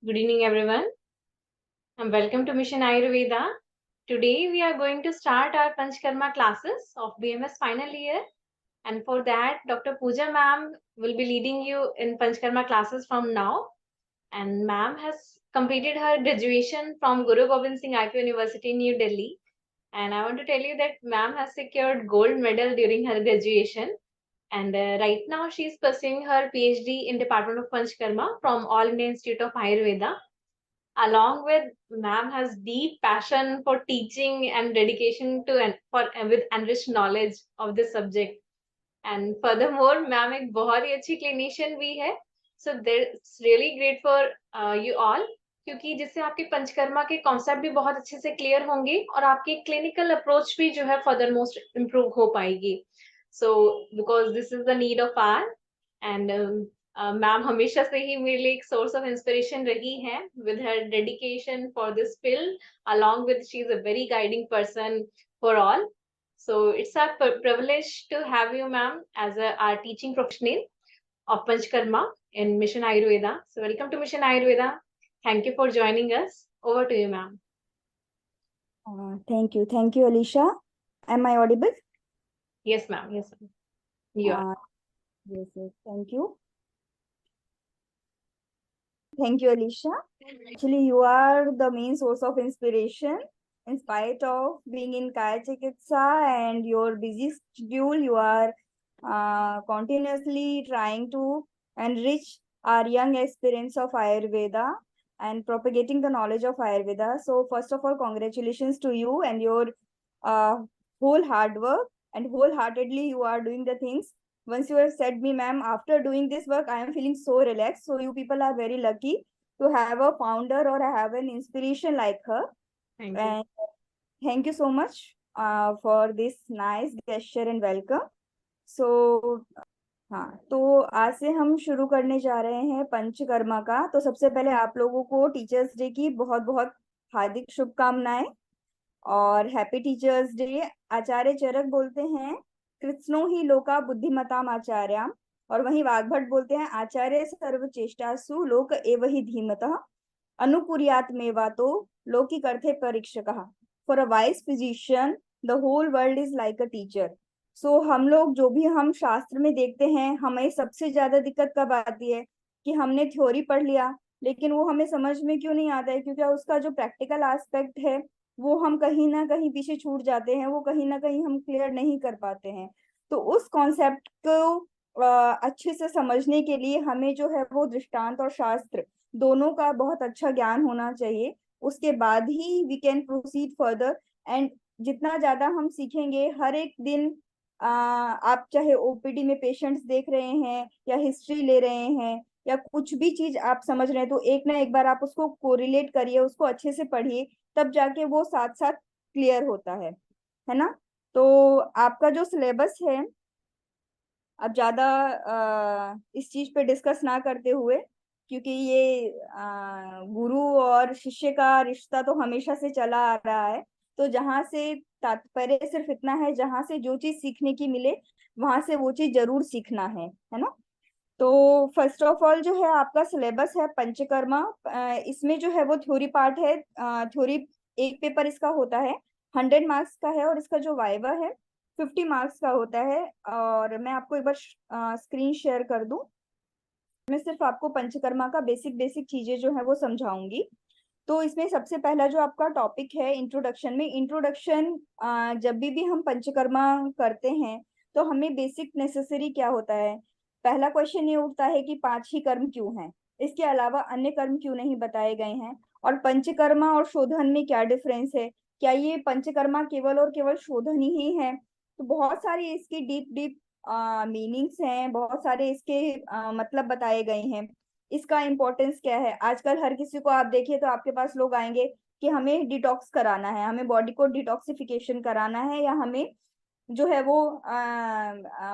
Good evening, everyone, and welcome to Mission Ayurveda. Today, we are going to start our Panchkarma classes of BMS final year, and for that, Dr. Pooja ma'am will be leading you in Panchkarma classes from now. And ma'am has completed her graduation from Guru Gobind Singh IPO University, New Delhi. And I want to tell you that ma'am has secured gold medal during her graduation. And right now, she is pursuing her PhD in Department of Panchkarma from All India Institute of Ayurveda. Along with ma'am has deep passion for teaching and dedication to and for with enriched knowledge of this subject. And furthermore, ma'am एक बहुत ही अच्छी clinician भी है. So that's really great for you all, क्योंकि जिससे आपके पंचकर्मा के concept भी बहुत अच्छे से क्लियर होंगे और आपकी क्लिनिकल अप्रोच भी जो है फर्दर मोस्ट इम्प्रूव हो पाएगी. So because this is the need of our and ma'am हमेशा से ही मेरे लिए एक सोर्स ऑफ इंस्पिरेशन रही है with her dedication for this field along with she is a very guiding person for all. So it's our privilege to have you, ma'am, as our teaching professional of Panchkarma in Mission Ayurveda. So welcome to Mission Ayurveda. Thank you for joining us. Over to you, ma'am. Thank you, Alicia. Am I audible? Yes, ma'am. Yes, ma'am. You are. Yes. Thank you, Alicia. Actually, you are the main source of inspiration. In spite of being in Kaya Chikitsa and your busy schedule, you are continuously trying to enrich our young aspirants of Ayurveda and propagating the knowledge of Ayurveda. So first of all, congratulations to you and your whole hard work, and wholeheartedly you are doing the things. Once you have said me, ma'am, after doing this work, I am feeling so relaxed. So you people are very lucky to have a founder or have an inspiration like her. Thank you. And thank you so much for this nice gesture and welcome. So हाँ, तो आज से हम शुरू करने जा रहे हैं पंचकर्मा का. तो सबसे पहले आप लोगों को टीचर्स डे की बहुत बहुत हार्दिक शुभकामनाएं और हैप्पी टीचर्स डे. आचार्य चरक बोलते हैं कृत्स्नो ही लोका बुद्धिमताम आचार्याम, और वहीं वाग्भट बोलते हैं आचार्य सर्व चेष्टासु लोक एव ही धीमतः अनुकुर्यात मेवातो लौकिक अर्थे परीक्षकः. For a wise physician the whole world is like a teacher. So हम लोग जो भी हम शास्त्र में देखते हैं, हमें सबसे ज्यादा दिक्कत कब आती है कि हमने थ्योरी पढ़ लिया लेकिन वो हमें समझ में क्यों नहीं आता है, क्योंकि उसका जो प्रैक्टिकल एस्पेक्ट है वो हम कहीं ना कहीं पीछे छूट जाते हैं, वो कहीं ना कहीं हम क्लियर नहीं कर पाते हैं. तो उस कॉन्सेप्ट को अच्छे से समझने के लिए हमें जो है वो दृष्टांत और शास्त्र दोनों का बहुत अच्छा ज्ञान होना चाहिए. उसके बाद ही we can proceed further. And जितना ज्यादा हम सीखेंगे हर एक दिन, आप चाहे ओपीडी में पेशेंट्स देख रहे हैं या हिस्ट्री ले रहे हैं या कुछ भी चीज आप समझ रहे हैं, तो एक ना एक बार आप उसको कोरिलेट करिए, उसको अच्छे से पढ़िए, तब जाके वो साथ साथ क्लियर होता है ना. तो आपका जो सिलेबस है, अब ज्यादा इस चीज पे डिस्कस ना करते हुए, क्योंकि ये गुरु और शिष्य का रिश्ता तो हमेशा से चला आ रहा है, तो जहां से तात्पर्य सिर्फ इतना है, जहां से जो चीज सीखने की मिले वहां से वो चीज जरूर सीखना है ना. तो फर्स्ट ऑफ ऑल जो है आपका सिलेबस है पंचकर्मा. इसमें जो है वो थ्योरी पार्ट है. थ्योरी एक पेपर इसका होता है 100 मार्क्स का है, और इसका जो वाइवा है 50 मार्क्स का होता है. और मैं आपको एक बार स्क्रीन शेयर कर दूं. मैं सिर्फ आपको पंचकर्मा का बेसिक बेसिक चीजें जो है वो समझाऊंगी. तो इसमें सबसे पहला जो आपका टॉपिक है इंट्रोडक्शन में, इंट्रोडक्शन जब भी हम पंचकर्मा करते हैं तो हमें बेसिक नेसेसरी क्या होता है. पहला क्वेश्चन ये उठता है कि 5 ही कर्म क्यों हैं, इसके अलावा अन्य कर्म क्यों नहीं बताए गए हैं, और पंचकर्मा और शोधन में क्या डिफरेंस है, क्या ये पंचकर्मा केवल और केवल शोधन ही है. तो बहुत सारी इसकी डीप डीप मीनिंग्स हैं, बहुत सारे इसके मतलब बताए गए हैं. इसका इम्पोर्टेंस क्या है. आजकल हर किसी को आप देखिए तो आपके पास लोग आएंगे कि हमें डिटॉक्स कराना है, हमें बॉडी को डिटॉक्सिफिकेशन कराना है, या हमें जो है वो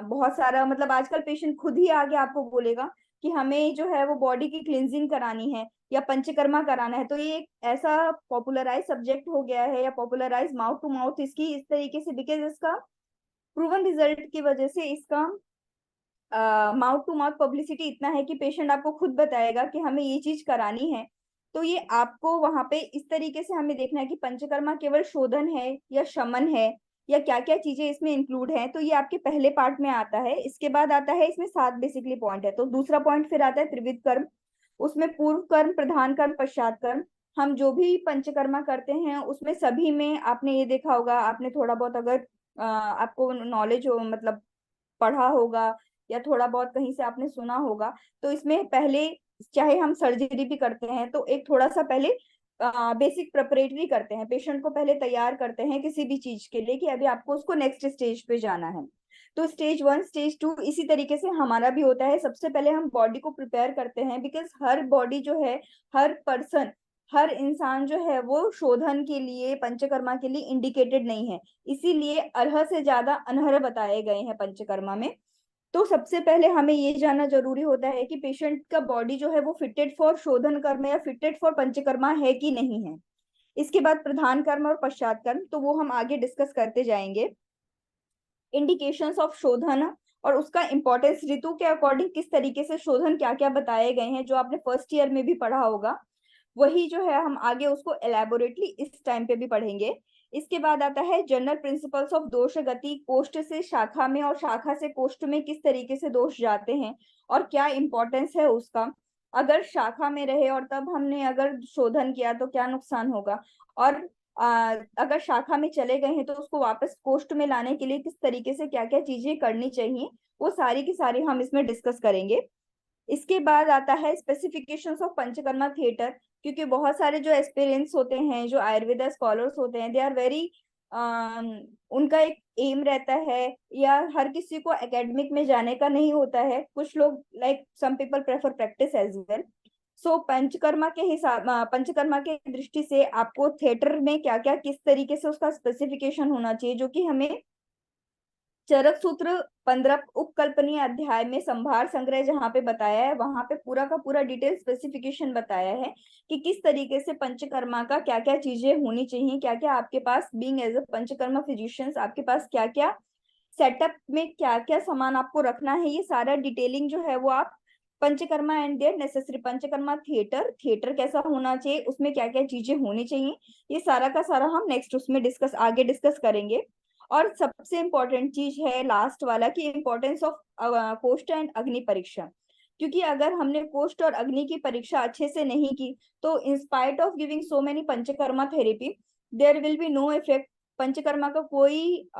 बहुत सारा, मतलब आजकल पेशेंट खुद ही आके आपको बोलेगा कि हमें जो है वो बॉडी की क्लिनजिंग करानी है या पंचकर्मा कराना है. तो ये एक ऐसा पॉपुलराइज सब्जेक्ट हो गया है, या पॉपुलराइज माउथ टू माउथ इसकी इस तरीके से, बिकॉज इसका प्रूवन रिजल्ट की वजह से इसका माउथ टू माउथ पब्लिसिटी इतना है कि पेशेंट आपको खुद बताएगा कि हमें ये चीज करानी है. तो ये आपको वहां पे इस तरीके से हमें देखना है कि पंचकर्मा केवल शोधन है या शमन है, या क्या क्या चीजें इसमें इंक्लूड है। तो ये आपके पहले पार्ट में आता है। इसके बाद आता है, इसमें 7 बेसिकली पॉइंट है। तो दूसरा पॉइंट फिर आता है त्रिविध कर्म। उसमें पूर्व कर्म, प्रधान कर्म, पश्चात कर्म। हम जो भी पंचकर्मा करते हैं उसमें सभी में आपने ये देखा होगा, आपने थोड़ा बहुत अगर आपको नॉलेज हो, मतलब पढ़ा होगा या थोड़ा बहुत कहीं से आपने सुना होगा, तो इसमें पहले, चाहे हम सर्जरी भी करते हैं तो एक थोड़ा सा पहले बेसिक प्रिपरेटरी करते हैं, पेशेंट को पहले तैयार करते हैं किसी भी चीज के लिए कि अभी आपको उसको नेक्स्ट स्टेज पे जाना है। तो स्टेज 1, स्टेज 2 इसी तरीके से हमारा भी होता है। सबसे पहले हम बॉडी को प्रिपेयर करते हैं, बिकॉज हर बॉडी जो है, हर पर्सन, हर इंसान जो है वो शोधन के लिए, पंचकर्मा के लिए इंडिकेटेड नहीं है। इसीलिए अर्ह से ज्यादा अनहर बताए गए हैं पंचकर्मा में। तो सबसे पहले हमें ये जानना जरूरी होता है कि पेशेंट का बॉडी जो है वो फिटेड फॉर शोधन कर्म या फिटेड फॉर पंचकर्मा है कि नहीं है। इसके बाद प्रधान कर्म और पश्चात कर्म, तो वो हम आगे डिस्कस करते जाएंगे। इंडिकेशंस ऑफ शोधन और उसका इंपॉर्टेंस, ऋतु के अकॉर्डिंग किस तरीके से शोधन क्या क्या बताए गए हैं, जो आपने फर्स्ट ईयर में भी पढ़ा होगा, वही जो है हम आगे उसको एलैबोरेटली इस टाइम पे भी पढ़ेंगे। इसके बाद आता है जनरल प्रिंसिपल्स ऑफ दोष गति, कोष्ठ से शाखा में और शाखा से कोष्ठ में किस तरीके से दोष जाते हैं और क्या इंपॉर्टेंस है उसका। अगर शाखा में रहे और तब हमने अगर शोधन किया तो क्या नुकसान होगा, और अगर शाखा में चले गए हैं तो उसको वापस कोष्ठ में लाने के लिए किस तरीके से क्या क्या चीजें करनी चाहिए, वो सारी की सारी हम इसमें डिस्कस करेंगे। इसके बाद आता है स्पेसिफिकेशंस ऑफ पंचकर्मा थिएटर, क्योंकि बहुत सारे जो एक्सपीरियंस होते हैं, जो आयुर्वेदा स्कॉलर्स होते हैं, दे आर वेरी, उनका एक एम रहता है, या हर किसी को एकेडमिक में जाने का नहीं होता है, कुछ लोग like some people prefer practice as well. So panchakarma के हिसाब, पंचकर्मा के दृष्टि से आपको थिएटर में क्या क्या किस तरीके से उसका स्पेसिफिकेशन होना चाहिए, जो कि हमें चरक सूत्र 15 उपकल्पनीय अध्याय में संभार संग्रह जहाँ पे बताया है, वहां पे पूरा का पूरा डिटेल स्पेसिफिकेशन बताया है कि किस तरीके से पंचकर्मा का क्या क्या चीजें होनी चाहिए, क्या क्या आपके पास being as a panchakarma physicians आपके पास क्या क्या सेटअप में क्या क्या सामान आपको रखना है। ये सारा डिटेलिंग जो है वो आप Panchakarma and their necessary, Panchakarma theatre, theatre कैसा होना चाहिए, उसमें क्या क्या चीजें होनी चाहिए, ये सारा का सारा हम नेक्स्ट उसमें डिस्कस, आगे डिस्कस करेंगे। और सबसे इंपॉर्टेंट चीज है लास्ट वाला, कि इंपॉर्टेंस ऑफ कोष्ठ एंड अग्नि परीक्षा। क्योंकि अगर हमने कोष्ठ और अग्नि की परीक्षा अच्छे से नहीं की, तो in spite of giving so many Panchakarma therapy, there will be no effect. Panchakarma का कोई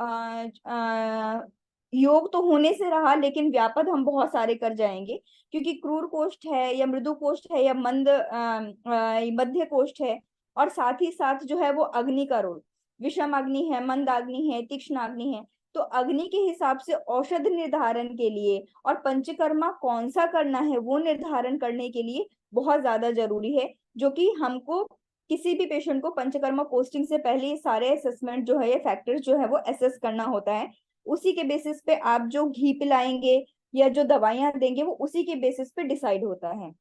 योग तो होने से रहा, लेकिन व्यापद हम बहुत सारे कर जाएंगे, क्योंकि क्रूर कोष्ठ है या मृदु कोष्ठ है या मध्य कोष्ठ है, और साथ ही साथ जो है वो अग्नि का रोल, विषम अग्नि है, मंद अग्नि है, तीक्ष्ण अग्नि है। तो अग्नि के हिसाब से औषध निर्धारण के लिए और पंचकर्मा कौन सा करना है वो निर्धारण करने के लिए बहुत ज्यादा जरूरी है, जो कि हमको किसी भी पेशेंट को पंचकर्मा पोस्टिंग से पहले ये सारे असेसमेंट जो है, ये फैक्टर्स जो है वो असेस करना होता है। उसी के बेसिस पे आप जो घी पिलाएंगे या जो दवाइयां देंगे वो उसी के बेसिस पे डिसाइड होता है।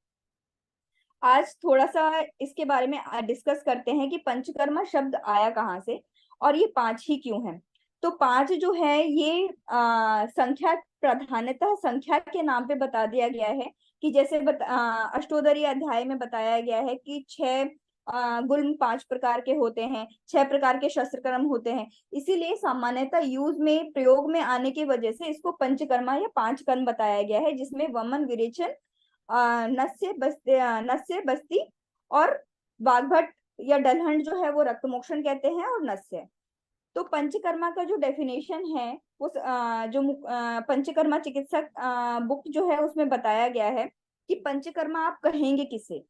आज थोड़ा सा इसके बारे में डिस्कस करते हैं कि पंचकर्मा शब्द आया कहाँ से और ये 5 ही क्यों है। तो 5 जो है ये संख्या, प्राधान्यतः संख्या के नाम पे बता दिया गया है, कि जैसे अष्टोदरी अध्याय में बताया गया है कि 6 गुल्म 5 प्रकार के होते हैं, 6 प्रकार के शस्त्र कर्म होते हैं। इसीलिए सामान्यतः यूज में, प्रयोग में आने की वजह से इसको पंचकर्मा या 5 कर्म बताया गया है, जिसमें वमन, विरेचन, नस्य बस्ती और वाग्भट या डलहंड जो है वो रक्त मोक्षण कहते हैं, और नस्य। तो पंचकर्मा का जो डेफिनेशन है वो पंचकर्मा चिकित्सक बुक जो है उसमें बताया गया है कि पंचकर्मा आप कहेंगे किसे,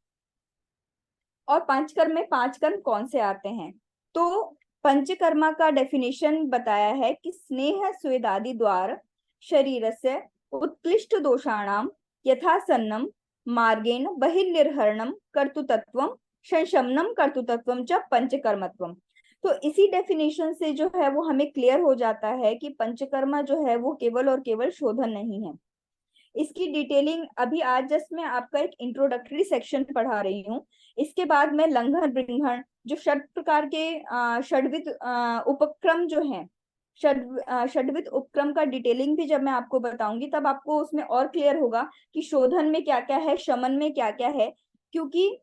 और पंचकर्म में 5 कर्म कौन से आते हैं। तो पंचकर्मा का डेफिनेशन बताया है कि स्नेह स्वेदादि द्वार शरीरस्य उत्कृष्ट दोषाणाम यथा सन्नम मार्गेण बहिर्निर्हरणम कर्तृत्वम संशमनम कर्तृत्वम च पंचकर्मत्वम। तो इसी डेफिनेशन से जो है वो हमें क्लियर हो जाता है कि पंचकर्मा जो है वो केवल और केवल शोधन नहीं है। इसकी डिटेलिंग अभी आज जस्ट मैं आपका एक इंट्रोडक्टरी सेक्शन पढ़ा रही हूँ। इसके बाद मैं लंघन, बृंघन, जो षट प्रकार के षड्विध उपक्रम जो हैं, षड्विध उपक्रम का डिटेलिंग भी जब मैं आपको बताऊंगी, तब आपको उसमें और क्लियर होगा कि शोधन में क्या क्या है, शमन में क्या क्या है। क्योंकि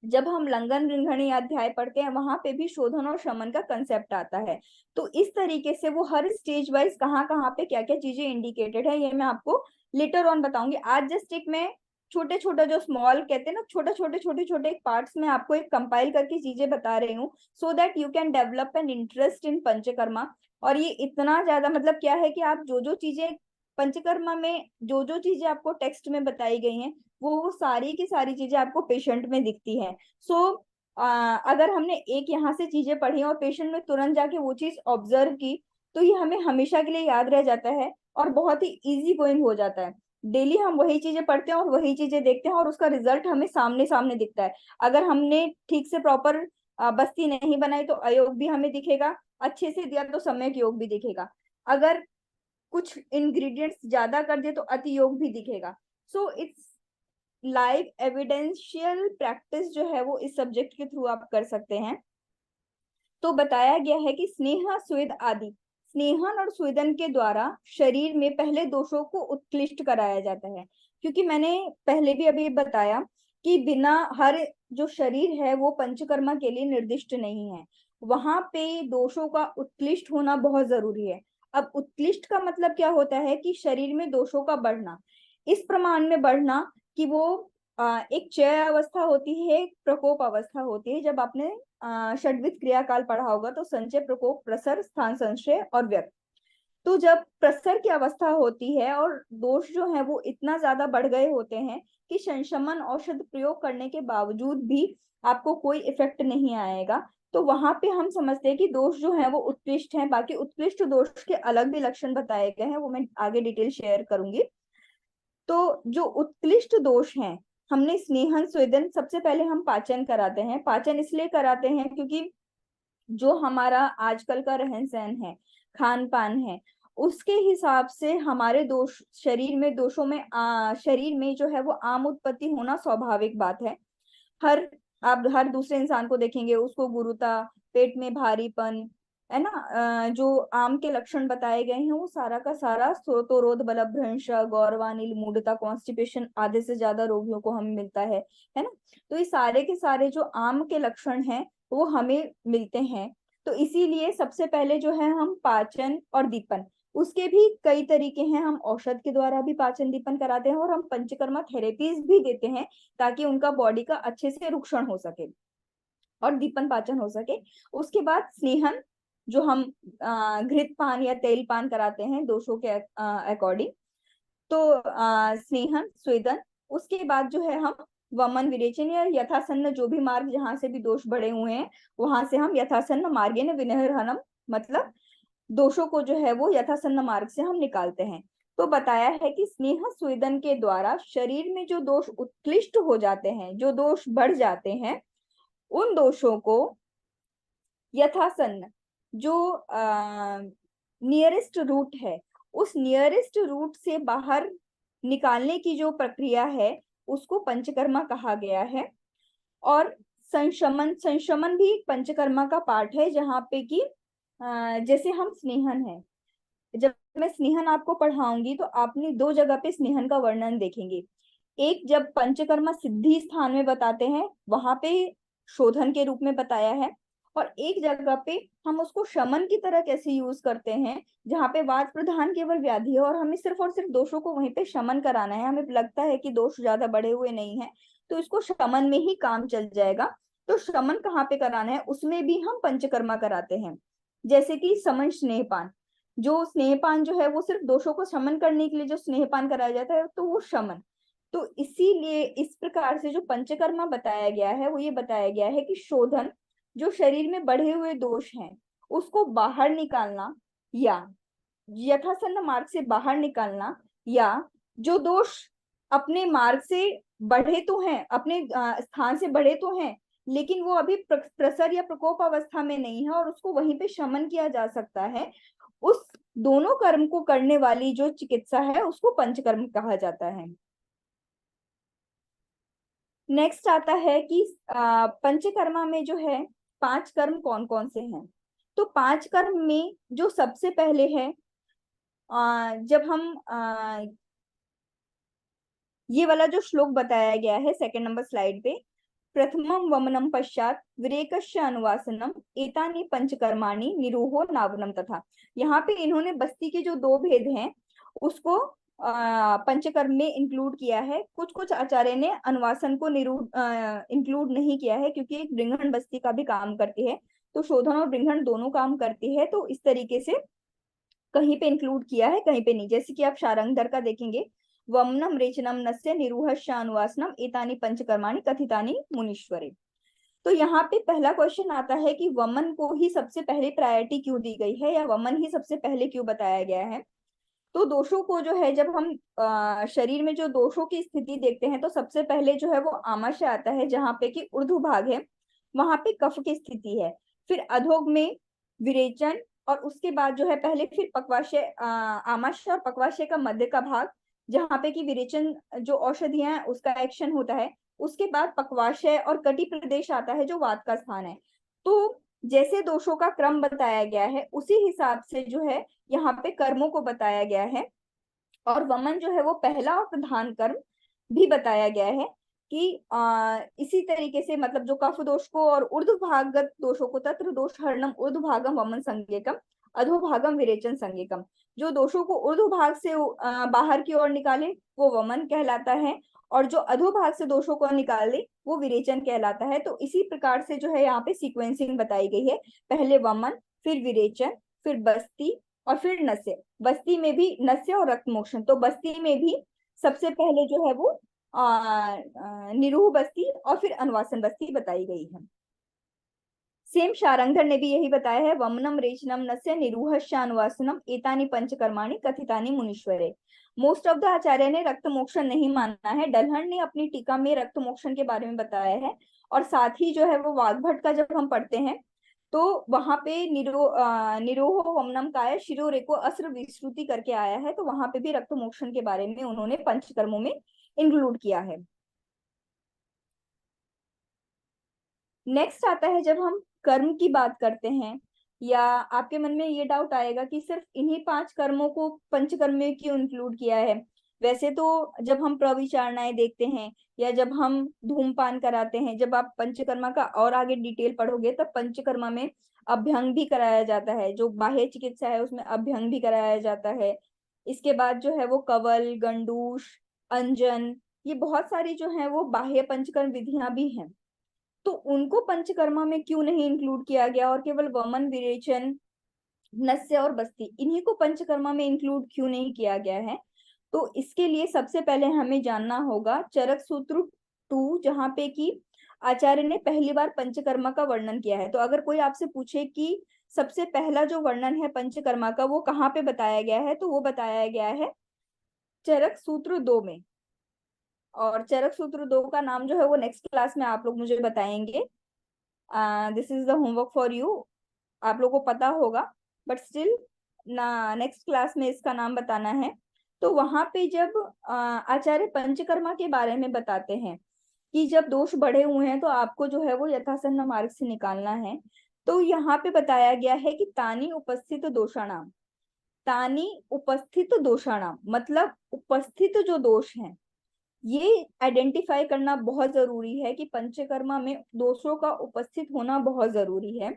जब हम लंघन रिंघणी अध्याय पढ़ते हैं वहां पे भी शोधन और शमन का कंसेप्ट आता है। तो इस तरीके से वो हर स्टेज वाइज कहाँ कहाँ पे क्या क्या चीजें इंडिकेटेड है ये मैं आपको लेटर ऑन बताऊंगी। आज जस्ट एक मैं छोटे छोटे जो स्मॉल कहते हैं ना, छोटे छोटे पार्ट्स में आपको एक कंपाइल करके चीजें बता रही हूँ, so that you can develop an interest in panchakarma. और ये इतना ज्यादा मतलब क्या है कि आप जो चीजें पंचकर्मा में जो चीजें आपको टेक्स्ट में बताई गई हैं वो सारी की सारी चीजें आपको पेशेंट में दिखती है। सो अगर हमने एक यहाँ से चीजें पढ़ी और पेशेंट में तुरंत जाके वो चीज ऑब्जर्व की तो ये हमें हमेशा के लिए याद रह जाता है और बहुत ही इजी गोइंग हो जाता है। डेली हम वही चीजें पढ़ते हैं और वही चीजें देखते हैं और उसका रिजल्ट हमें सामने सामने दिखता है। अगर हमने ठीक से प्रॉपर बस्ती नहीं बनाई तो अयोग भी हमें दिखेगा, अच्छे से दिया तो सम्यक योग भी दिखेगा, अगर कुछ इंग्रेडिएंट्स ज्यादा कर दिए तो अति योग भी दिखेगा। So it's live evidential practice जो है वो इस सब्जेक्ट के थ्रू आप कर सकते हैं। तो बताया गया है कि स्नेह स्वेद आदि स्नेहन और स्वेदन के द्वारा शरीर में पहले दोषों को उत्कृष्ट कराया जाता है। क्योंकि मैंने पहले भी अभी बताया कि बिना हर जो शरीर है वो पंचकर्मा के लिए निर्दिष्ट नहीं है, वहां पे दोषों का उत्कृष्ट होना बहुत जरूरी है। अब उत्कृष्ट का मतलब क्या होता है कि शरीर में दोषों का बढ़ना, इस प्रमाण में बढ़ना कि वो एक चय अवस्था होती है, एक प्रकोप अवस्था होती है। जब आपने षड्विध क्रियाकाल पढ़ा होगा तो संचय, प्रकोप, प्रसर, स्थान संशय और व्यक्त। तो जब प्रसर की अवस्था होती है और दोष जो है वो इतना ज्यादा बढ़ गए होते हैं कि संशमन औषध प्रयोग करने के बावजूद भी आपको कोई इफेक्ट नहीं आएगा, तो वहां पे हम समझते हैं कि दोष जो है वो उत्कृष्ट है। बाकी उत्कृष्ट दोष के अलग भी लक्षण बताए गए हैं, वो मैं आगे डिटेल शेयर करूंगी। तो जो उत्कृष्ट दोष हैं, हमने स्नेहन स्वेदन, सबसे पहले हम पाचन कराते हैं। पाचन इसलिए कराते हैं क्योंकि जो हमारा आजकल का रहन सहन है, खान पान है, उसके हिसाब से हमारे दोष शरीर में दोषों में शरीर में जो है वो आम उत्पत्ति होना स्वाभाविक बात है। हर आप हर दूसरे इंसान को देखेंगे, उसको गुरुता, पेट में भारीपन, है ना, जो आम के लक्षण बताए गए हैं वो सारा का सारा सोतोरोध, बलभ्रंश, गौरवानिल, मूढ़ता, कॉन्स्टिपेशन आधे से ज्यादा रोगियों को हमें मिलता है ना। तो ये सारे के सारे जो आम के लक्षण हैं वो हमें मिलते हैं। तो इसीलिए सबसे पहले जो है हम पाचन और दीपन, उसके भी कई तरीके हैं, हम औषध के द्वारा भी पाचन दीपन कराते हैं और हम पंचकर्मा थेरेपीज भी देते हैं ताकि उनका बॉडी का अच्छे से रुक्षण हो सके और दीपन पाचन हो सके। उसके बाद स्नेहन, जो हम घृत पान या तेल पान कराते हैं दोषों के अकॉर्डिंग। तो स्नेहन स्वेदन, उसके बाद जो है हम वमन विरेचन या यथासन्न, जो भी मार्ग जहां से भी दोष बढ़े हुए हैं वहां से हम यथासन्न मार्गेन विनिर्हनम, मतलब दोषों को जो है वो यथासन्न मार्ग से हम निकालते हैं। तो बताया है कि स्नेह स्वेदन के द्वारा शरीर में जो दोष उत्कृष्ट हो जाते हैं, जो दोष बढ़ जाते हैं, उन दोषों को यथासन्न, जो नियरेस्ट रूट है, उस नियरेस्ट रूट से बाहर निकालने की जो प्रक्रिया है उसको पंचकर्मा कहा गया है। और संशमन, संशमन भी पंचकर्मा का पार्ट है, जहाँ पे कि जैसे हम स्नेहन है, जब मैं स्नेहन आपको पढ़ाऊंगी तो आपने दो जगह पे स्नेहन का वर्णन देखेंगे। एक जब पंचकर्मा सिद्धि स्थान में बताते हैं वहां पे शोधन के रूप में बताया है, और एक जगह पे हम उसको शमन की तरह कैसे यूज करते हैं, जहाँ पे वात प्रधान केवल व्याधि है और हमें सिर्फ और सिर्फ दोषों को वहीं पे शमन कराना है, हमें लगता है कि दोष ज्यादा बढ़े हुए नहीं है तो इसको शमन में ही काम चल जाएगा। तो शमन कहाँ पे कराना है उसमें भी हम पंचकर्मा कराते हैं। जैसे कि समन स्नेहपान, जो स्नेहपान जो है वो सिर्फ दोषों को शमन करने के लिए जो स्नेहपान कराया जाता है तो वो शमन। तो इसीलिए इस प्रकार से जो पंचकर्मा बताया गया है वो ये बताया गया है कि शोधन, जो शरीर में बढ़े हुए दोष हैं उसको बाहर निकालना, या यथासन्न मार्ग से बाहर निकालना, या जो दोष अपने मार्ग से बढ़े तो हैं, अपने स्थान से बढ़े तो हैं, लेकिन वो अभी प्रसर या प्रकोप अवस्था में नहीं है और उसको वहीं पे शमन किया जा सकता है, उस दोनों कर्म को करने वाली जो चिकित्सा है उसको पंचकर्म कहा जाता है। नेक्स्ट आता है कि पंचकर्मा में जो है पांच कर्म कौन कौन से हैं। तो पांच कर्म में जो सबसे पहले है, जब हम ये वाला जो श्लोक बताया गया है सेकंड नंबर स्लाइड पे, प्रथमं वमनं पश्चात विरेकस्य अनुवासनम एतानि पंचकर्माणि निरूहो नावनम तथा। यहाँ पे इन्होंने बस्ती के जो दो भेद हैं उसको पंचकर्म में इंक्लूड किया है। कुछ कुछ आचार्य ने अनुवासन को इंक्लूड नहीं किया है, क्योंकि एक बृंहण बस्ती का भी काम करती है, तो शोधन और बृंहण दोनों काम करती है, तो इस तरीके से कहीं पे इंक्लूड किया है, कहीं पे नहीं। जैसे कि आप शारंगधर का देखेंगे, वमनम रेचनम नस्य निरूहश्यानुवासनम एतानि पंचकर्माणि कथितानि मुनीश्वरे। तो यहाँ पे पहला क्वेश्चन आता है कि वमन को ही सबसे पहले प्रायोरिटी क्यों दी गई है, या वमन ही सबसे पहले क्यों बताया गया है। तो दोषों को जो है, जब हम शरीर में जो दोषों की स्थिति देखते हैं, तो सबसे पहले जो है वो आमाशय आता है, जहाँ पे कि ऊर्ध्व भाग है, वहां पे कफ की स्थिति है। फिर अधोग में विरेचन, और उसके बाद जो है पहले फिर पक्वाशय, आमाशय और पक्वाशय का मध्य का भाग, जहाँ पे कि विरेचन जो औषधियां हैं उसका एक्शन होता है। उसके बाद पक्वाशय और कटी प्रदेश आता है, जो वात का स्थान है। तो जैसे दोषों का क्रम बताया गया है, उसी हिसाब से जो है यहाँ पे कर्मों को बताया गया है। और वमन जो है वो पहला और प्रधान कर्म भी बताया गया है कि इसी तरीके से, मतलब जो कफ दोष को और ऊर्ध्वभागगत दोषों को तत्र दोष हरणम ऊर्ध्वभागम वमन संज्ञकम अधोभागम विरेचन संज्ञकम। जो दोषों को ऊर्ध्वभाग से बाहर की ओर निकाले वो वमन कहलाता है, और जो अधोभाग से दोषों को निकाले वो विरेचन कहलाता है। तो इसी प्रकार से जो है यहाँ पे सीक्वेंसिंग बताई गई है, पहले वमन, फिर विरेचन, फिर बस्ती, और फिर नस्य। बस्ती में भी नस्य और रक्त मोक्षण, तो बस्ती में भी सबसे पहले जो है वो निरूह बस्ती और फिर अनुवासन बस्ती बताई गई है। सेम शारंगधर ने भी यही बताया है, वमनम रेचनम नस्य निरूहश्यानुवासनम एतानि पंचकर्माणि कथितानि मुनीश्वरे। मोस्ट ऑफ द आचार्य ने रक्त मोक्षण नहीं माना है। डलहन ने अपनी टीका में रक्त मोक्षण के बारे में बताया है, और साथ ही जो है वो वाग्भट का जब हम पढ़ते हैं तो वहां पे निरोह वमनम काय शिरोरेको अस्त्र विश्रुति करके आया है, तो वहां पे भी रक्त मोक्षण के बारे में उन्होंने पंचकर्मों में इंक्लूड किया है। नेक्स्ट आता है, जब हम कर्म की बात करते हैं, या आपके मन में ये डाउट आएगा कि सिर्फ इन्हीं 5 कर्मों को पंचकर्म में क्यों इंक्लूड किया है। वैसे तो जब हम प्रविचारणाएं देखते हैं, या जब हम धूमपान कराते हैं, जब आप पंचकर्मा का और आगे डिटेल पढ़ोगे तब पंचकर्मा में अभ्यंग भी कराया जाता है, जो बाह्य चिकित्सा है उसमें अभ्यंग भी कराया जाता है। इसके बाद जो है वो कवल, गंडूश, अंजन, ये बहुत सारी जो है वो बाह्य पंचकर्म विधियां भी हैं। तो उनको पंचकर्मा में क्यों नहीं इंक्लूड किया गया, और केवल वमन, विरेचन, नस्य और बस्ती, इन्हीं को पंचकर्मा में इंक्लूड क्यों नहीं किया गया है। तो इसके लिए सबसे पहले हमें जानना होगा चरक सूत्र 2, जहाँ पे कि आचार्य ने पहली बार पंचकर्मा का वर्णन किया है। तो अगर कोई आपसे पूछे कि सबसे पहला जो वर्णन है पंचकर्मा का वो कहाँ पे बताया गया है, तो वो बताया गया है चरक सूत्र 2 में। और चरक सूत्र 2 का नाम जो है वो नेक्स्ट क्लास में आप लोग मुझे बताएंगे। This is the homework for you. आप लोगों को पता होगा, बट स्टिल ना, नेक्स्ट क्लास में इसका नाम बताना है। तो वहां पे जब आचार्य पंचकर्मा के बारे में बताते हैं कि जब दोष बढ़े हुए हैं तो आपको जो है वो यथासन्न मार्ग से निकालना है, तो यहाँ पे बताया गया है कि तानी उपस्थित दोषाणाम, तानी उपस्थित दोषाणाम मतलब उपस्थित जो दोष हैं, ये आइडेंटिफाई करना बहुत जरूरी है कि पंचकर्मा में दोषों का उपस्थित होना बहुत जरूरी है।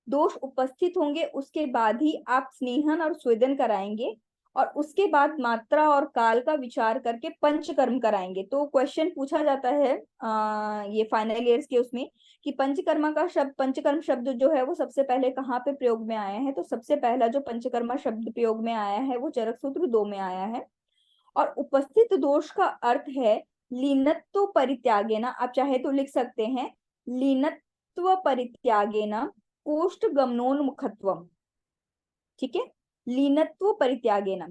दोष उपस्थित होंगे उसके बाद ही आप स्नेहन और स्वेदन कराएंगे, और उसके बाद मात्रा और काल का विचार करके पंचकर्म कराएंगे। तो क्वेश्चन पूछा जाता है ये फाइनल ईयर्स के उसमें कि पंचकर्मा का शब्द, पंचकर्म शब्द जो है वो सबसे पहले कहाँ पे प्रयोग में आया है। तो सबसे पहला जो पंचकर्मा शब्द प्रयोग में आया है वो चरक सूत्र 2 में आया है। और उपस्थित दोष का अर्थ है लीनत्व परित्यागेना, आप चाहे तो लिख सकते हैं लीनत्व परित्यागेना कोष्ठ गमनोन्मुखत्वम। ठीक है, लीनत्व परित्यागेना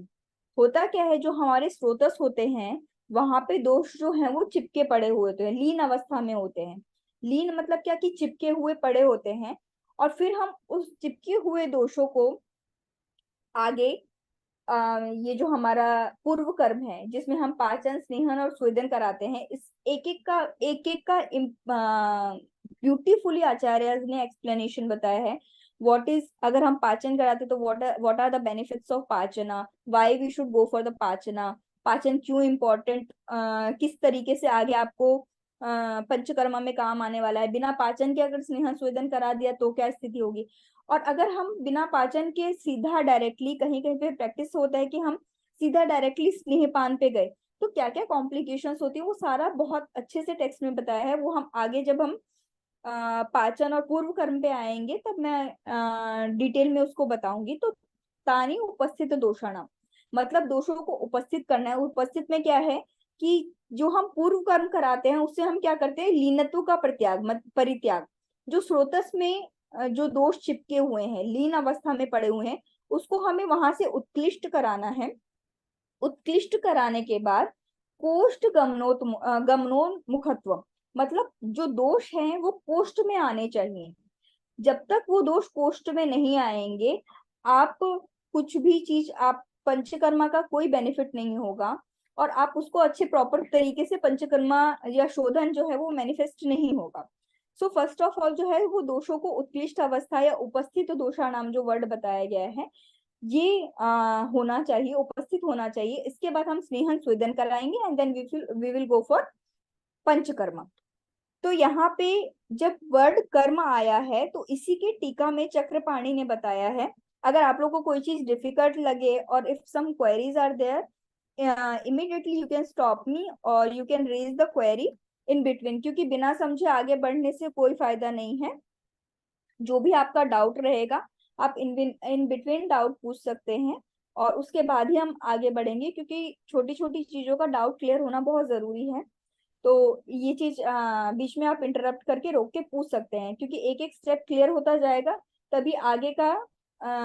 होता क्या है, जो हमारे स्रोतस होते हैं वहां पे दोष जो है वो चिपके पड़े हुए होते हैं, लीन अवस्था में होते हैं। लीन मतलब क्या कि चिपके हुए पड़े होते हैं, और फिर हम उस चिपके हुए दोषों को आगे ये जो हमारा पूर्व कर्म है जिसमें हम पाचन, स्नेहन और स्वेदन कराते हैं, इस एक एक का ब्यूटीफुली आचार्य ने एक्सप्लेनेशन बताया है। व्हाट इज, अगर हम पाचन कराते तो what are the benefits of pachana, why we should go for the pachana, पाचन क्यों इम्पोर्टेंट, किस तरीके से आगे आपको पंचकर्मा में काम आने वाला है। बिना पाचन के अगर स्नेहन स्वेदन करा दिया तो क्या स्थिति होगी। और अगर हम बिना पाचन के सीधा डायरेक्टली, कहीं कहीं पे प्रैक्टिस होता है कि हम सीधा डायरेक्टली स्नेहपान पे गए तो क्या क्या कॉम्प्लिकेशंस होती है, वो सारा बहुत अच्छे से टेक्स्ट में बताया है। वो हम आगे जब हम पाचन और पूर्व कर्म पे आएंगे तब मैं डिटेल में उसको बताऊंगी। तो तानी उपस्थित दोषाणाम, मतलब दोषों को उपस्थित करना है। उपस्थित में क्या है कि जो हम पूर्व कर्म कराते हैं उससे हम क्या करते हैं, लीनत्व का परित्याग। जो स्रोतस में जो दोष चिपके हुए हैं, लीन अवस्था में पड़े हुए हैं, उसको हमें वहां से उत्कृष्ट कराना है। उत्कृष्ट कराने के बाद कोष्ठ गमनोन्मुखत्व, मतलब जो दोष है वो कोष्ठ में आने चाहिए। जब तक वो दोष कोष्ठ में नहीं आएंगे, आप कुछ भी चीज, आप पंचकर्मा का कोई बेनिफिट नहीं होगा और आप उसको अच्छे प्रॉपर तरीके से पंचकर्मा या शोधन जो है वो मैनिफेस्ट नहीं होगा। सो फर्स्ट ऑफ ऑल जो है वो दोषों को उत्कृष्ट अवस्था या उपस्थित दोषाणाम जो वर्ड बताया गया है ये होना चाहिए, उपस्थित होना चाहिए। इसके बाद हम स्नेहन स्वेदन कराएंगे and then we will go for Panchakarma. तो यहाँ पे जब वर्ड कर्म आया है तो इसी के टीका में चक्रपाणी ने बताया है। अगर आप लोग को कोई चीज डिफिकल्ट लगे और if some queries are there, immediately you can stop me और you can raise the query in between, क्योंकि बिना समझे आगे बढ़ने से कोई फायदा नहीं है। जो भी आपका डाउट रहेगा आप इन बिटवीन डाउट पूछ सकते हैं और उसके बाद ही हम आगे बढ़ेंगे, क्योंकि छोटी छोटी चीजों का डाउट क्लियर होना बहुत जरूरी है। तो ये चीज बीच में आप इंटरप्ट करके रोक के पूछ सकते हैं, क्योंकि एक एक स्टेप क्लियर होता जाएगा तभी आगे का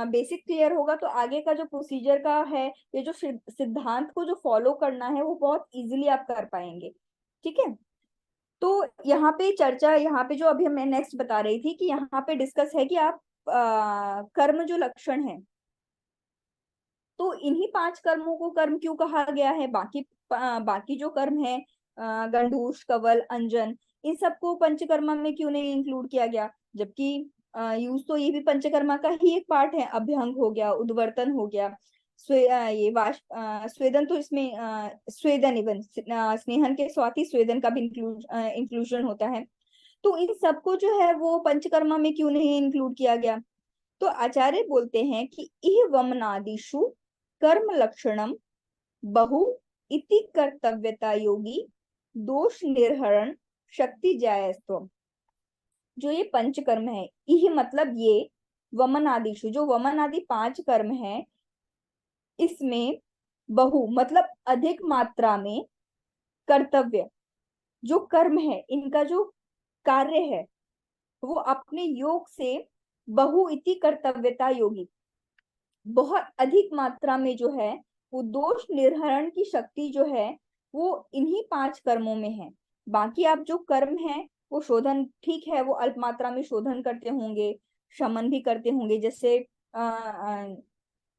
बेसिक क्लियर होगा। तो आगे का जो प्रोसीजर का है, ये जो सिद्धांत को जो फॉलो करना है वो बहुत इजीली आप कर पाएंगे। ठीक है। तो यहाँ पे चर्चा, यहाँ पे जो अभी मैं नेक्स्ट बता रही थी कि यहाँ पे डिस्कस है कि आप कर्म जो लक्षण है, तो इन्हीं 5 कर्मों को कर्म क्यों कहा गया है। बाकी जो कर्म है, गंडूष, कवल, अंजन, इन सबको पंचकर्मा में क्यों नहीं इंक्लूड किया गया, जबकि यूज तो ये भी पंचकर्मा का ही एक पार्ट है। अभ्यंग हो गया, उद्वर्तन हो गया, स्वेदन तो इसमें स्वेदन, इवन स्नेहन के साथ ही स्वेदन का भी इंक्लूजन होता है। तो इन सबको जो है वो पंचकर्मा में क्यों नहीं इंक्लूड किया गया। तो आचार्य बोलते हैं कि इह वमनादिषु कर्म लक्षणम बहु इति कर्तव्यता योगी दोष निर्हरण शक्ति जायस्व। जो ये पंचकर्म है, इह मतलब ये, वमन आदिशु, जो वमन आदि 5 कर्म है, इसमें बहु मतलब अधिक मात्रा में, कर्तव्य जो कर्म है, इनका जो कार्य है वो अपने योग से, बहु इति कर्तव्यता योगी, बहुत अधिक मात्रा में जो है वो दोष निर्हरण की शक्ति जो है वो इन्हीं 5 कर्मों में है। बाकी आप जो कर्म है वो शोधन, ठीक है, वो अल्प मात्रा में शोधन करते होंगे, शमन भी करते होंगे, जैसे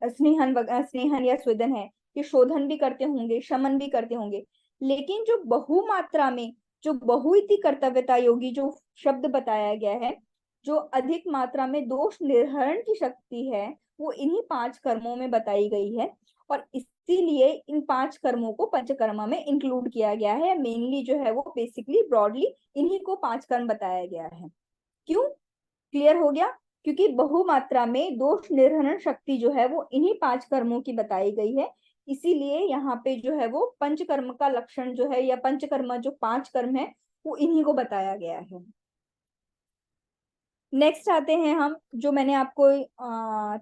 स्नेहन या स्वेदन है, कि शोधन भी करते होंगे, शमन भी करते होंगे। लेकिन जो बहुमात्रा में, जो बहुइति कर्तव्यता योगी जो शब्द बताया गया है, जो अधिक मात्रा में दोष निर्हरण की शक्ति है, वो इन्हीं 5 कर्मों में बताई गई है। और इसीलिए इन 5 कर्मों को पंचकर्मा में इंक्लूड किया गया है। मेनली जो है वो बेसिकली ब्रॉडली इन्हीं को 5 कर्म बताया गया है। क्यों, क्लियर हो गया, क्योंकि बहुमात्रा में दोष निर्हरण शक्ति जो है वो इन्हीं 5 कर्मों की बताई गई है। इसीलिए यहाँ पे जो है वो पंचकर्म का लक्षण जो है, या पंचकर्म जो 5 कर्म है, वो इन्हीं को बताया गया है। नेक्स्ट आते हैं हम, जो मैंने आपको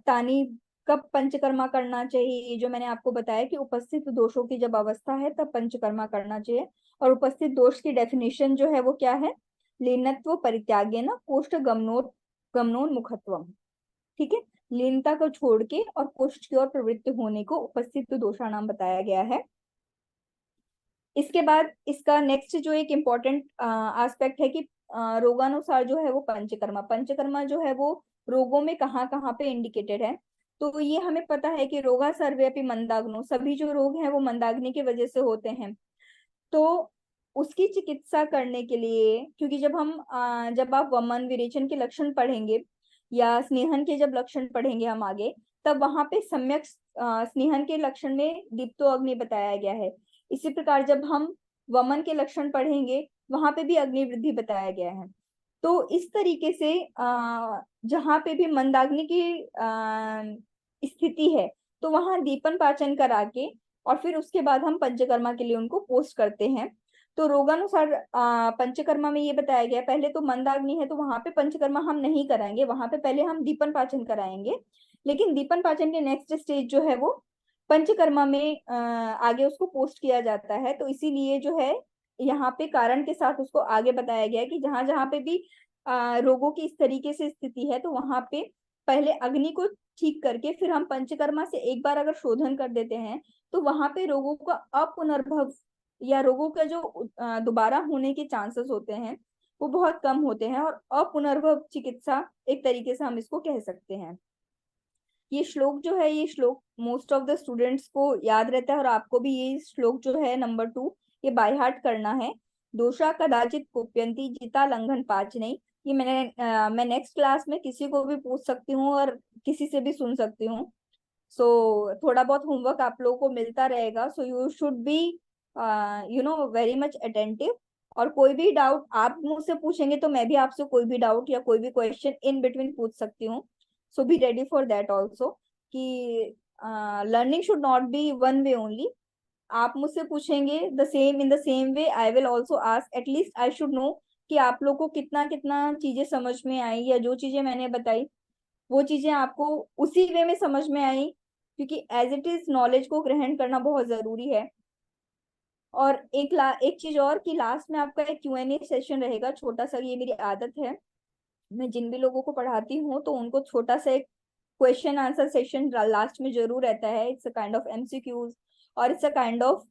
तानी कब पंचकर्मा करना चाहिए, जो मैंने आपको बताया कि उपस्थित दोषों की जब अवस्था है तब पंचकर्मा करना चाहिए। और उपस्थित दोष की डेफिनेशन जो है वो क्या है, लीनत्व परित्यागेन कोष्ठ गमनोन्मुखत्वम। ठीक है, लीनता को छोड़ के और कोष्ठ की ओर प्रवृत्त होने को उपस्थित दोषाणाम बताया गया है। इसके बाद इसका नेक्स्ट जो एक इम्पोर्टेंट एस्पेक्ट है कि रोगानुसार जो है वो पंचकर्मा, पंचकर्मा जो है वो रोगों में कहाँ कहाँ पे इंडिकेटेड है। तो ये हमें पता है कि रोगा सर्वेपि मंदाग्नो, सभी जो रोग हैं वो मंदाग्नि की वजह से होते हैं। तो उसकी चिकित्सा करने के लिए, क्योंकि जब आप वमन विरेचन के लक्षण पढ़ेंगे या स्नेहन के जब लक्षण पढ़ेंगे हम आगे, तब वहां पे सम्यक स्नेहन के लक्षण में दीप्तो अग्नि बताया गया है। इसी प्रकार जब हम वमन के लक्षण पढ़ेंगे वहां पे भी अग्नि वृद्धि बताया गया है। तो इस तरीके से जहाँ पे भी मंदाग्नि की स्थिति है, तो वहां दीपन पाचन करा के और फिर उसके बाद हम पंचकर्मा के लिए उनको पोस्ट करते हैं। तो रोगानुसार पंचकर्मा में ये बताया गया है, पहले तो मंदाग्नि है तो वहां पे पंचकर्मा हम नहीं कराएंगे, वहां पे पहले हम दीपन पाचन कराएंगे। लेकिन दीपन पाचन के नेक्स्ट स्टेज जो है वो पंचकर्मा में आगे उसको पोस्ट किया जाता है। तो इसीलिए जो है यहाँ पे कारण के साथ उसको आगे बताया गया है कि जहां जहां पे भी रोगों की इस तरीके से स्थिति है, तो वहां पे पहले अग्नि को ठीक करके फिर हम पंचकर्मा से एक बार अगर शोधन कर देते हैं, तो वहां पे रोगों का अपुनर्भव या रोगों का जो दोबारा होने के चांसेस होते हैं वो बहुत कम होते हैं, और अपुनर्भव चिकित्सा एक तरीके से हम इसको कह सकते हैं। ये श्लोक जो है, ये श्लोक मोस्ट ऑफ द स्टूडेंट्स को याद रहता है, और आपको भी ये श्लोक जो है नंबर 2 ये बाय हार्ट करना है। दोषा कदाचित कुप्यंती जिता लंघन पाच नहीं। ये मैं नेक्स्ट क्लास में किसी को भी पूछ सकती हूँ और किसी से भी सुन सकती हूँ। सो थोड़ा बहुत होमवर्क आप लोगों को मिलता रहेगा, so you should be very much attentive. और कोई भी डाउट आप मुझसे पूछेंगे तो मैं भी आपसे कोई भी डाउट या कोई भी क्वेश्चन इन बिटवीन पूछ सकती हूँ। So be ready for that also कि learning should not be one way only. आप मुझसे पूछेंगे the same in the same way I will also ask, at least I should know कि आप लोग को कितना कितना चीजें समझ में आई, या जो चीजें मैंने बताई वो चीजें आपको उसी वे में समझ में आई, क्योंकि एज इट इज नॉलेज को ग्रहण करना बहुत जरूरी है। और एक चीज और कि लास्ट में आपका एक Q&A सेशन रहेगा छोटा सा, ये मेरी आदत है, मैं जिन भी लोगों को पढ़ाती हूँ तो उनको छोटा सा एक क्वेश्चन आंसर सेशन लास्ट में जरूर रहता है। It's a kind of MCQs, और इट्स अ काइंड ऑफ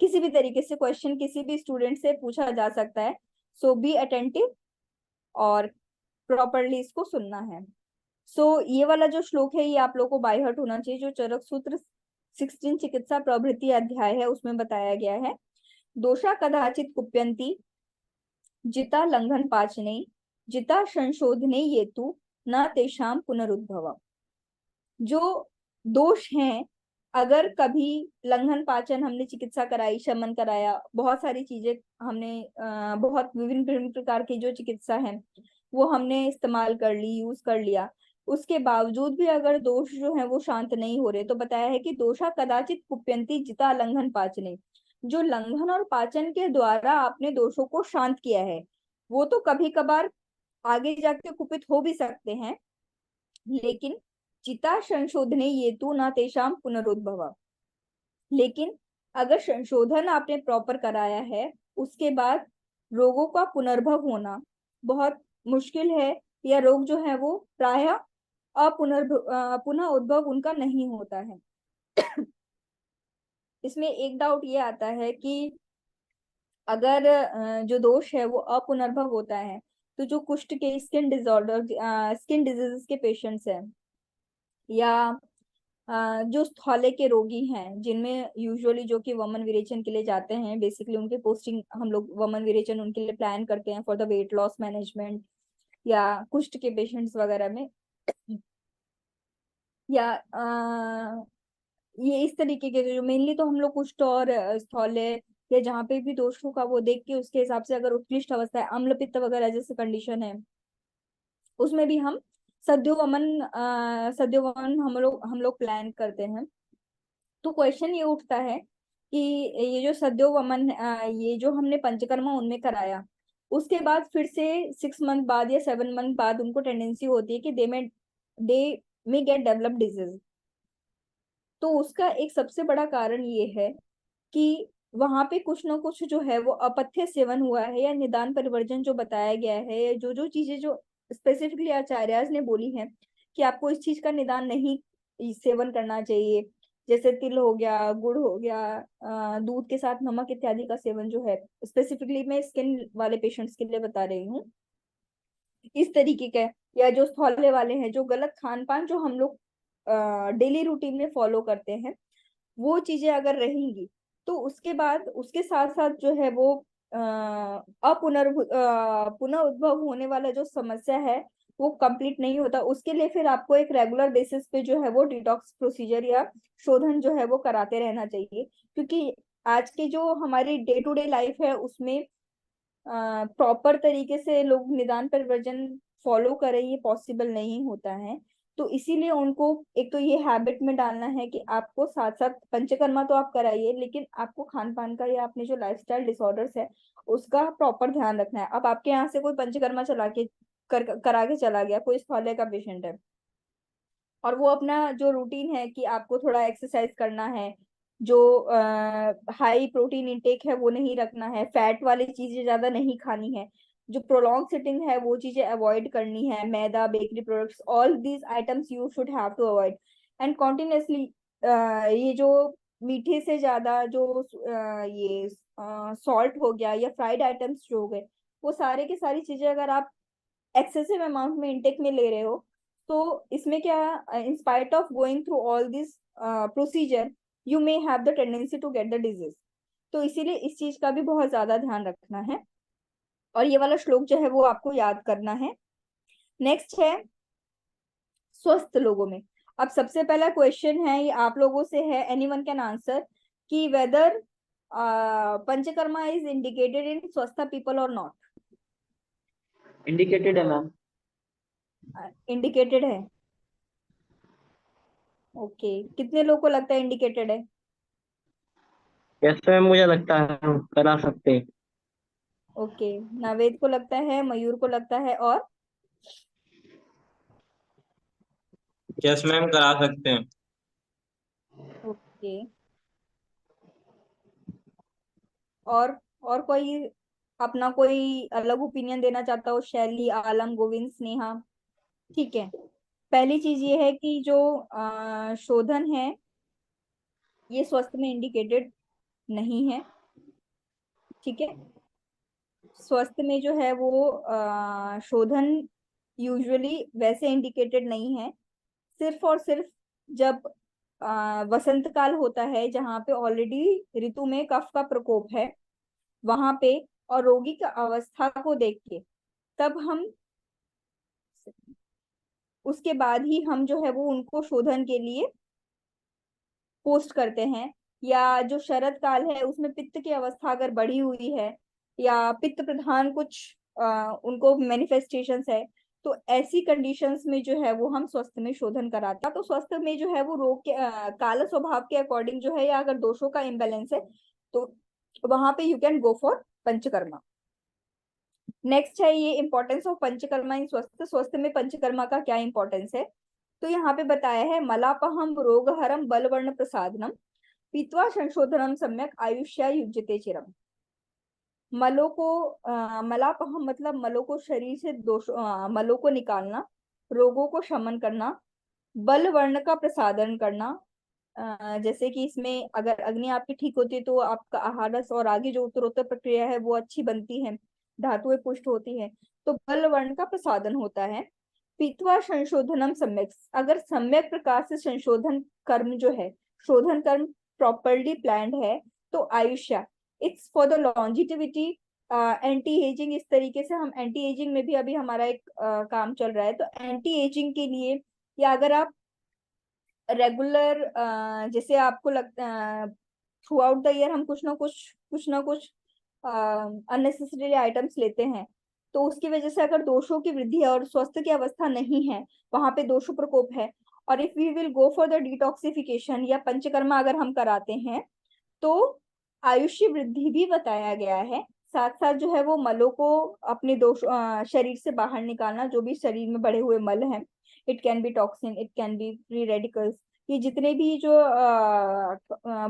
किसी भी तरीके से क्वेश्चन किसी भी स्टूडेंट से पूछा जा सकता है। सो बी अटेंटिव और प्रॉपरली इसको सुनना है। ये वाला जो श्लोक है ये आप लोग को बाय हार्ट होना चाहिए, जो चरक सूत्र 16 चिकित्सा प्रवृत्ति अध्याय है उसमें बताया गया है। दोषा कदाचित कुप्यंती जिता लंघन पाचने जिता संशोधने येतु न तेषाम पुनरुद्भव। जो दोष हैं, अगर कभी लंघन पाचन हमने चिकित्सा कराई, शमन कराया, बहुत सारी चीजें हमने बहुत विभिन्न विभिन्न प्रकार की जो चिकित्सा है वो हमने इस्तेमाल कर ली, यूज कर लिया, उसके बावजूद भी अगर दोष जो है वो शांत नहीं हो रहे, तो बताया है कि दोषा कदाचित कुप्यंती जिता लंघन पाचने। जो लंघन और पाचन के द्वारा आपने दोषों को शांत किया है वो तो कभी कभार आगे जाके कुपित हो भी सकते हैं, लेकिन चिता संशोधने ये तो ना तेषाम पुनरुद्भव। लेकिन अगर संशोधन आपने प्रॉपर कराया है उसके बाद रोगों का पुनर्भव होना बहुत मुश्किल है, या रोग जो है वो प्राय पुनः उद्भव उनका नहीं होता है। इसमें एक डाउट ये आता है कि अगर जो दोष है वो अपुनर्भव होता है, तो जो कुष्ठ के स्किन डिसऑर्डर स्किन डिजीजेस के पेशेंट्स हैं, या जो स्थौले के रोगी हैं जिनमें यूजुअली जो कि वमन विरेचन के लिए जाते हैं, बेसिकली उनके पोस्टिंग हम लोग वमन विरेचन उनके लिए प्लान करते हैं for the weight loss management, या कुष्ठ के पेशेंट्स वगैरह में, या ये इस तरीके के जो मेनली तो हम लोग कुष्ठ और स्थौल्य या जहाँ पे भी दोष होगा वो देख के उसके हिसाब से अगर उत्कृष्ट अवस्था है, अम्ल पित्त वगैरह जैसे कंडीशन है, उसमें भी हम सद्योवमन हम लोग प्लान करते हैं। तो क्वेश्चन ये उठता है कि ये जो सद्योवमन ये जो हमने पंचकर्मा उनमें कराया, उसके बाद फिर से 6 मंथ बाद या 7 मंथ बाद उनको टेंडेंसी होती है कि दे में गेट डेवलप डिजीज। तो उसका एक सबसे बड़ा कारण ये है कि वहां पे कुछ ना कुछ जो है वो अपथ्य सेवन हुआ है, या निदान परिवर्जन जो बताया गया है, जो जो चीजें जो स्पेसिफिकली आचार्य ने बोली हैं कि आपको इस चीज का निदान नहीं सेवन करना चाहिए, जैसे तिल हो गया, गुड़ हो गया, दूध के साथ नमक इत्यादि का सेवन जो है, स्पेसिफिकली मैं स्किन वाले पेशेंट्स के लिए बता रही हूँ, इस तरीके का, या जो स्थौल्य वाले हैं, जो गलत खान पान जो हम लोग डेली रूटीन में फॉलो करते हैं, वो चीजें अगर रहेंगी तो उसके बाद उसके साथ साथ जो है वो पुनः उद्भव होने वाला जो समस्या है वो कंप्लीट नहीं होता। उसके लिए फिर आपको एक रेगुलर बेसिस पे जो है वो डिटॉक्स प्रोसीजर या शोधन जो है वो कराते रहना चाहिए, क्योंकि आज की जो हमारी डे टू डे लाइफ है उसमें प्रॉपर तरीके से लोग निदान परिवर्जन फॉलो करें, ये पॉसिबल नहीं होता है। तो इसीलिए उनको एक तो ये हैबिट में डालना है कि आपको साथ साथ पंचकर्मा तो आप कराइए, लेकिन आपको खान पान का या अपने जो लाइफस्टाइल डिसऑर्डर्स है उसका प्रॉपर ध्यान रखना है। अब आपके यहाँ से कोई पंचकर्मा चला के करा के चला गया, कोई स्थौल्य का पेशेंट है, और वो अपना जो रूटीन है कि आपको थोड़ा एक्सरसाइज करना है, जो हाई प्रोटीन इंटेक है वो नहीं रखना है, फैट वाली चीजें ज्यादा नहीं खानी है, जो प्रोलॉन्ग सिटिंग है वो चीजें अवॉइड करनी है, मैदा, bakery products, all these items you should have to avoid. And continuously ये जो मीठे से ज्यादा जो ये सॉल्ट हो गया या फ्राइड आइटम्स जो हो गए, वो सारे की सारी चीजें अगर आप एक्सेसिव अमाउंट में इंटेक में ले रहे हो, तो इसमें क्या, in spite of going through all this procedure, you may have the tendency to get the disease. तो इसीलिए इस चीज का भी बहुत ज्यादा ध्यान रखना है, और ये वाला श्लोक जो है वो आपको याद करना है। नेक्स्ट है स्वस्थ लोगों में। अब सबसे पहला क्वेश्चन है, ये आप लोगों से है, एनीवन कैन आंसर, कि whether Panchakarma is indicated in swasth people और नॉट। इंडिकेटेड है मैम। इंडिकेटेड है, ओके। कितने लोगों को लगता है इंडिकेटेड है? कैसे मैम, मुझे लगता है हम करा सकते हैं। ओके, नावेद को लगता है, मयूर को लगता है, और यस मैम, करा सकते हैं। ओके, और कोई अपना कोई अलग ओपिनियन देना चाहता हो? शैली, आलम, गोविंद, स्नेहा। ठीक है, पहली चीज ये है कि जो शोधन है ये स्वास्थ्य में इंडिकेटेड नहीं है। ठीक है, स्वास्थ्य में जो है वो शोधन यूजुअली वैसे इंडिकेटेड नहीं है, सिर्फ और सिर्फ जब वसंत काल होता है, जहाँ पे ऑलरेडी ऋतु में कफ का प्रकोप है वहां पे, और रोगी की अवस्था को देख के, तब हम, उसके बाद ही हम जो है वो उनको शोधन के लिए पोस्ट करते हैं। या जो शरद काल है उसमें पित्त की अवस्था अगर बढ़ी हुई है, या पित्त प्रधान कुछ उनको मैनिफेस्टेशंस है, तो ऐसी कंडीशंस में जो है वो हम स्वस्थ में शोधन कराते हैं। तो स्वस्थ में जो है वो रोग के काल स्वभाव के अकॉर्डिंग जो है, या अगर दोषों का इम्बेलेंस है, तो वहां पे you can go for panchakarma. Next है ये इंपॉर्टेंस ऑफ पंचकर्मा इन स्वस्थ। स्वस्थ में पंचकर्मा का क्या इंपॉर्टेंस है? तो यहाँ पे बताया है, मलापहम रोगहरम बलवर्ण प्रसादनम पीत्वा संशोधनम सम्यक आयुष्या युज्यते चिरम। मलों को मलापहम मतलब मलों को शरीर से मलों को निकालना, रोगों को शमन करना, बल वर्ण का प्रसादन करना। जैसे कि इसमें अगर अग्नि आपकी ठीक होती है तो आपका आहार रस और आगे जो उत्तरोत्तर प्रक्रिया है वो अच्छी बनती है, धातुएं पुष्ट होती है, तो बल वर्ण का प्रसादन होता है। पीत्वा संशोधनम सम्यक, अगर सम्यक प्रकार से संशोधन कर्म जो है, शोधन कर्म प्रॉपरली प्लान्ड है, तो आयुष्या, it's for the longevity, anti ageing. इस तरीके से हम एंटी एजिंग में भी अभी हमारा एक काम चल रहा है, तो एंटी एजिंग के लिए, या अगर आप रेगुलर जैसे आपको लगता थ्रू आउट द ईयर हम कुछ ना कुछ अननेसेसरी आइटम्स लेते हैं, तो उसकी वजह से अगर दोषों की वृद्धि है और स्वस्थ की अवस्था नहीं है, वहां पे दोष प्रकोप है, और if we will go for the detoxification या पंचकर्मा अगर हम कराते हैं, तो आयुष्य वृद्धि भी बताया गया है। साथ साथ जो है वो मलों को अपने दोष शरीर से बाहर निकालना, जो भी शरीर में बढ़े हुए मल हैं, it can be toxin, it can be free radicals, ये जितने भी जो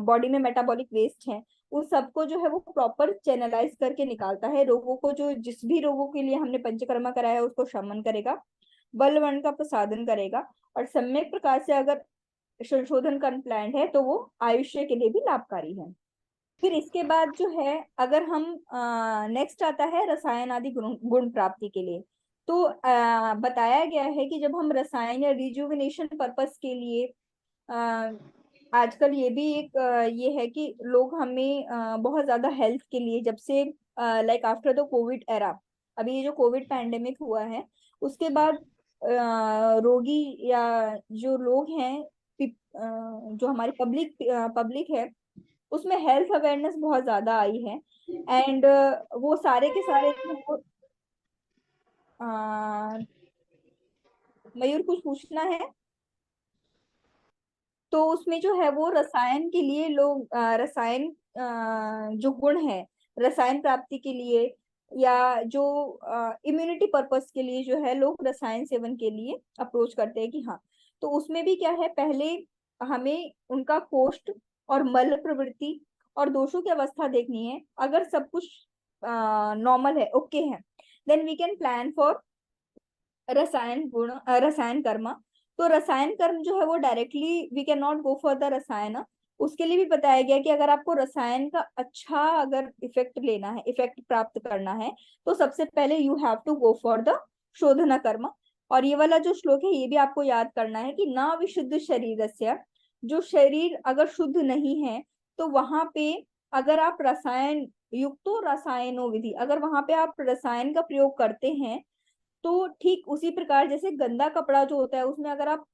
बॉडी में मेटाबॉलिक वेस्ट हैं, उन सबको जो है वो प्रॉपर चैनलाइज करके निकालता है। रोगों को, जो जिस भी रोगों के लिए हमने पंचकर्मा कराया है उसको शमन करेगा, बलवर्ण का प्रसादन करेगा, और सम्यक प्रकार से अगर संशोधन का प्लान है तो वो आयुष्य के लिए भी लाभकारी है। फिर इसके बाद जो है, अगर हम नेक्स्ट आता है रसायन आदि गुण प्राप्ति के लिए, तो बताया गया है कि जब हम रसायन या रिजुविनेशन पर्पस के लिए, आजकल ये भी एक ये है कि लोग हमें बहुत ज्यादा हेल्थ के लिए, जब से like after the Covid era, अभी ये जो कोविड पैंडेमिक हुआ है उसके बाद रोगी या जो लोग हैं, जो हमारी पब्लिक है, उसमें हेल्थ अवेयरनेस बहुत ज्यादा आई है। एंड वो सारे के सारे मयूर कुछ पूछना है? तो उसमें जो है वो रसायन के लिए लोग रसायन जो गुण है रसायन प्राप्ति के लिए या जो इम्यूनिटी पर्पस के लिए जो है लोग रसायन सेवन के लिए अप्रोच करते हैं कि हाँ। तो उसमें भी क्या है, पहले हमें उनका कोष्ठ और मल प्रवृत्ति और दोषों की अवस्था देखनी है। अगर सब कुछ नॉर्मल है, ओके है, then we can plan for rasayan karma. तो रसायन कर्म जो है वो directly we can not go for the rasayan. उसके लिए भी बताया गया कि अगर आपको रसायन का अच्छा अगर इफेक्ट लेना है, इफेक्ट प्राप्त करना है, तो सबसे पहले you have to go for the shodhan karma. और ये वाला जो श्लोक है ये भी आपको याद करना है कि ना विशुद्ध शरीरस्य, जो शरीर अगर शुद्ध नहीं है तो वहां पे अगर आप रसायन युक्तो रसायनो विधि, अगर वहां पे आप रसायन का प्रयोग करते हैं तो ठीक उसी प्रकार जैसे गंदा कपड़ा जो होता है उसमें अगर आप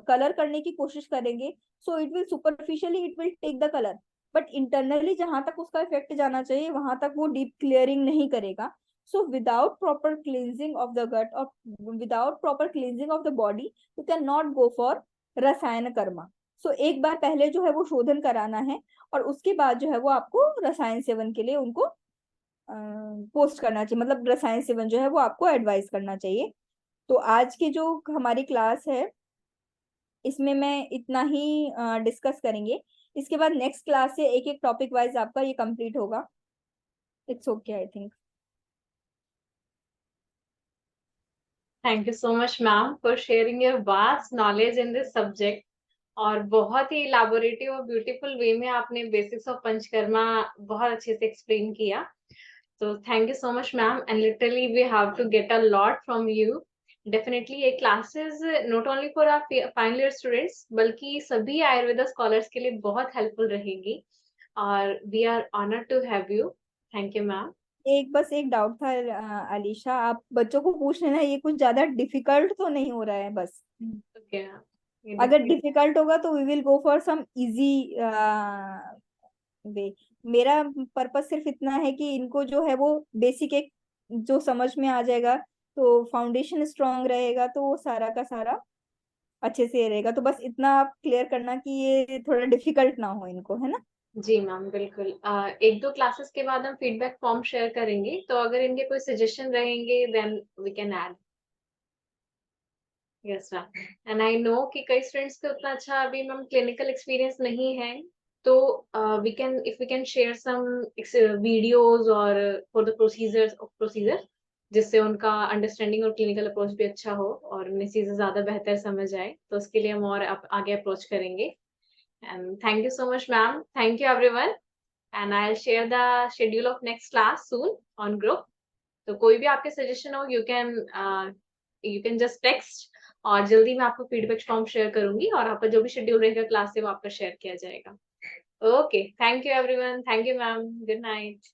कलर करने की कोशिश करेंगे, so it will superficially it will take the colour, but internally जहां तक उसका इफेक्ट जाना चाहिए वहां तक वो डीप क्लियरिंग नहीं करेगा। So without proper cleansing of the gut और without proper cleansing of the body you can not go for rasayan karma. सो एक बार पहले जो है वो शोधन कराना है और उसके बाद जो है वो आपको रसायन सेवन के लिए उनको पोस्ट करना चाहिए, मतलब रसायन सेवन जो है वो आपको एडवाइस करना चाहिए। तो आज की जो हमारी क्लास है इसमें मैं इतना ही डिस्कस करेंगे। इसके बाद नेक्स्ट क्लास से एक एक टॉपिक वाइज आपका ये कंप्लीट होगा। It's okay I think. Thank you so much, ma'am, for sharing your vast knowledge in this subject. और बहुत ही इलाबोरेटिव और ब्यूटीफुल वे में आपने बेसिक्स ऑफ पंचकर्मा बहुत अच्छे से एक्सप्लेन किया। तो thank you so much ma'am, and literally we have to get a lot from you. Definitely ये classes not only for our final year students बल्कि सभी आयुर्वेदा स्कॉलर्स के लिए बहुत हेल्पफुल रहेगी और we are honoured to have you. Thank you ma'am. बस एक डाउट था अलीशा, आप बच्चों को पूछ लेना ये कुछ ज्यादा डिफिकल्ट तो नहीं हो रहा है बस। ओके, अगर डिफिकल्ट होगा तो we will go for some easy way. मेरा पर्पस सिर्फ इतना है कि इनको जो है वो बेसिक एक जो समझ में आ जाएगा, तो फाउंडेशन स्ट्रांग रहेगा तो वो सारा का सारा अच्छे से रहेगा। तो बस इतना आप क्लियर करना कि ये थोड़ा डिफिकल्ट ना हो इनको, है ना? जी मैम, बिल्कुल। एक दो क्लासेस के बाद हम फीडबैक फॉर्म शेयर करेंगे, तो अगर इनके कोई सजेशन रहेंगे then we can add. Yes ma'am, and I know कि कई स्टूडेंट्स को उतना अच्छा अभी मैम क्लिनिकल एक्सपीरियंस नहीं है, तो we can share some videos और फॉर द प्रोसीजर जिससे उनका अंडरस्टैंडिंग और क्लिनिकल अप्रोच भी अच्छा हो और उन्हें चीजें ज्यादा बेहतर समझ आए, तो उसके लिए हम और आगे अप्रोच करेंगे। And thank you so much ma'am, thank you everyone, and I'll share the schedule of next class soon on group. तो कोई भी आपके सजेशन हो you can just text और जल्दी मैं आपको फीडबैक फॉर्म शेयर करूंगी और आपका जो भी शेड्यूल रहेगा क्लास से वो आपका शेयर किया जाएगा। Okay, thank you everyone, thank you ma'am, good night.